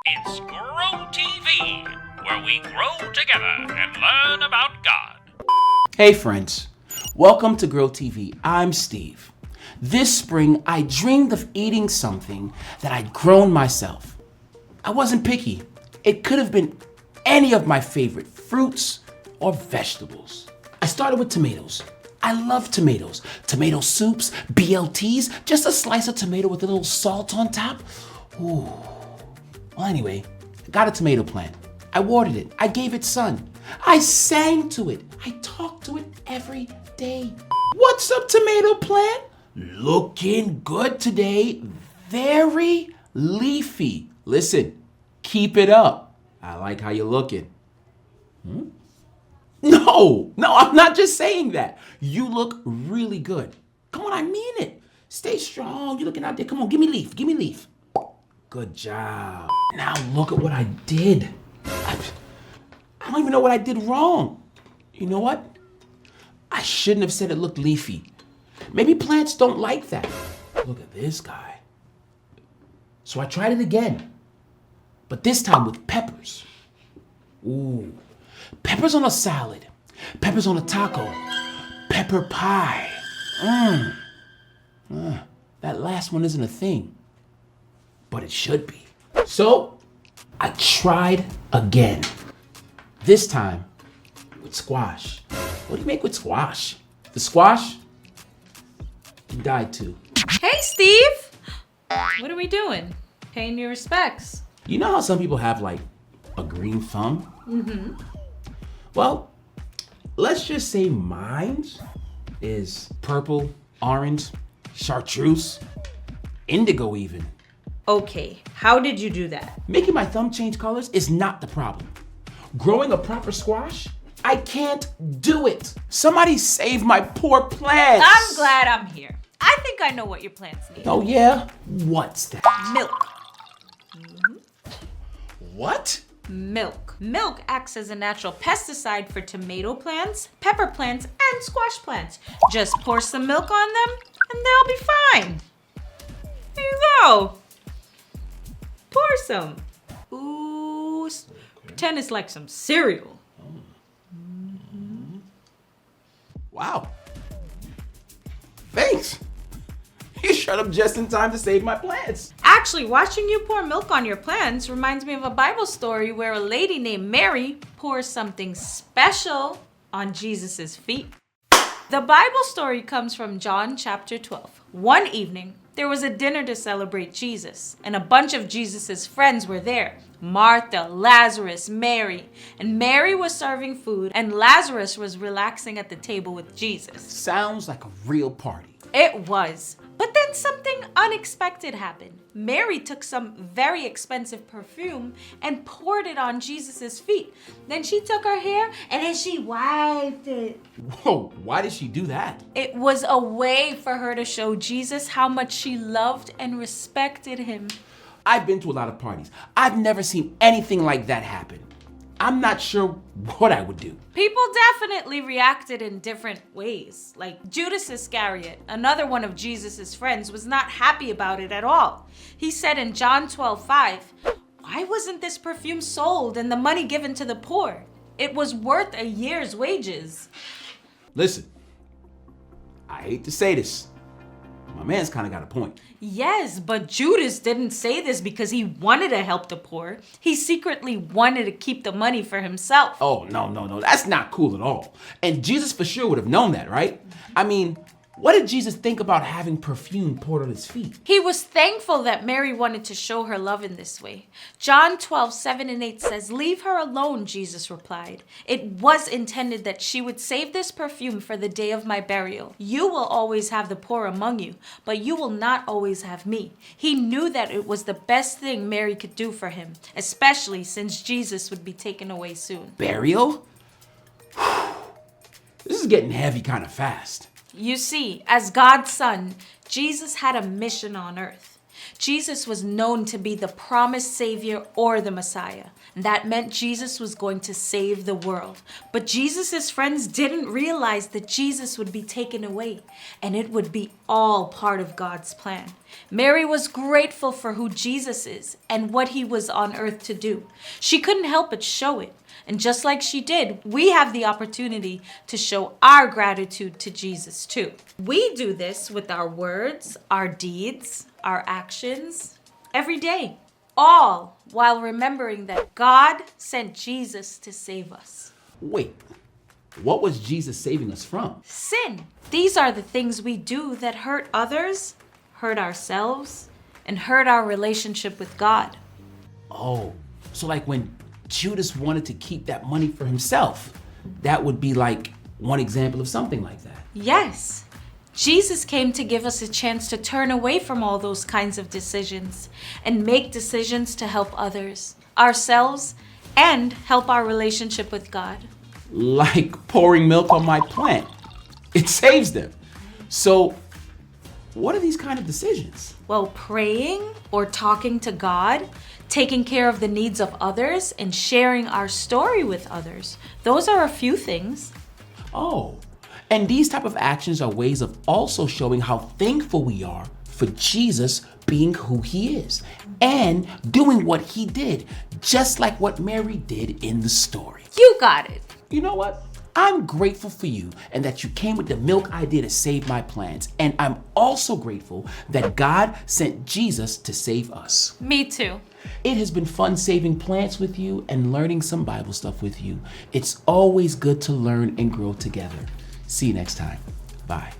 It's Grow TV, where we grow together and learn about God. Hey friends, welcome to Grow TV. I'm Steve. This spring, I dreamed of eating something that I'd grown myself. I wasn't picky. It could have been any of my favorite fruits or vegetables. I started with tomatoes. I love tomatoes. Tomato soups, BLTs, just a slice of tomato with a little salt on top. Ooh. Well, anyway, I got a tomato plant. I watered it. I gave it sun. I sang to it. I talked to it every day. What's up, tomato plant? Looking good today. Very leafy. Listen, keep it up. I like how you're looking. No, I'm not just saying that. You look really good. Come on, I mean it. Stay strong. You're looking out there. Come on, give me leaf. Good job. Now look at what I did. I don't even know what I did wrong. You know what? I shouldn't have said it looked leafy. Maybe plants don't like that. Look at this guy. So I tried it again, but this time with peppers. Ooh, peppers on a salad, peppers on a taco, pepper pie. That last one isn't a thing, but it should be. So I tried again. This time with squash. What do you make with squash? The squash died too. Hey, Steve! What are we doing? Paying your respects. You know how some people have like a green thumb? Mm-hmm. Well, let's just say mine is purple, orange, chartreuse, indigo even. Okay, how did you do that? Making my thumb change colors is not the problem. Growing a proper squash, I can't do it. Somebody save my poor plants. I'm glad I'm here. I think I know what your plants need. Oh yeah? What's that? Milk. What? Milk. Milk acts as a natural pesticide for tomato plants, pepper plants, and squash plants. Just pour some milk on them and they'll be fine. Here you go. Pour some. Ooh, pretend it's like some cereal. Wow. Thanks. You shut up just in time to save my plants. Actually, watching you pour milk on your plants reminds me of a Bible story where a lady named Mary pours something special on Jesus' feet. The Bible story comes from John chapter 12. One evening, there was a dinner to celebrate Jesus, and a bunch of Jesus' friends were there. Martha, Lazarus, Mary. And Mary was serving food, and Lazarus was relaxing at the table with Jesus. Sounds like a real party. It was. But then something unexpected happened. Mary took some very expensive perfume and poured it on Jesus' feet. Then she took her hair and then she wiped it. Whoa, why did she do that? It was a way for her to show Jesus how much she loved and respected him. I've been to a lot of parties. I've never seen anything like that happen. I'm not sure what I would do. People definitely reacted in different ways. Like Judas Iscariot, another one of Jesus' friends, was not happy about it at all. He said in John 12:5, "Why wasn't this perfume sold and the money given to the poor? It was worth a year's wages." Listen, I hate to say this. My man's kind of got a point. Yes, but Judas didn't say this because he wanted to help the poor. He secretly wanted to keep the money for himself. Oh, no. That's not cool at all. And Jesus for sure would have known that, right? I mean, what did Jesus think about having perfume poured on his feet? He was thankful that Mary wanted to show her love in this way. John 12:7-8 says, "Leave her alone," Jesus replied. "It was intended that she would save this perfume for the day of my burial. You will always have the poor among you, but you will not always have me." He knew that it was the best thing Mary could do for him, especially since Jesus would be taken away soon. Burial? This is getting heavy kind of fast. You see, as God's son, Jesus had a mission on earth. Jesus was known to be the promised Savior or the Messiah. And that meant Jesus was going to save the world. But Jesus' friends didn't realize that Jesus would be taken away, and it would be all part of God's plan. Mary was grateful for who Jesus is and what he was on earth to do. She couldn't help but show it. And just like she did, we have the opportunity to show our gratitude to Jesus too. We do this with our words, our deeds, our actions, every day, all while remembering that God sent Jesus to save us. Wait, what was Jesus saving us from? Sin. These are the things we do that hurt others, hurt ourselves, and hurt our relationship with God. Oh, so like when Judas wanted to keep that money for himself, that would be like one example of something like that. Yes. Jesus came to give us a chance to turn away from all those kinds of decisions and make decisions to help others, ourselves, and help our relationship with God. Like pouring milk on my plant. It saves them. So, what are these kind of decisions? Well, praying or talking to God, taking care of the needs of others, and sharing our story with others. Those are a few things. Oh, and these type of actions are ways of also showing how thankful we are for Jesus being who he is and doing what he did, just like what Mary did in the story. You got it. You know what? I'm grateful for you and that you came with the milk idea to save my plants. And I'm also grateful that God sent Jesus to save us. Me too. It has been fun saving plants with you and learning some Bible stuff with you. It's always good to learn and grow together. See you next time. Bye.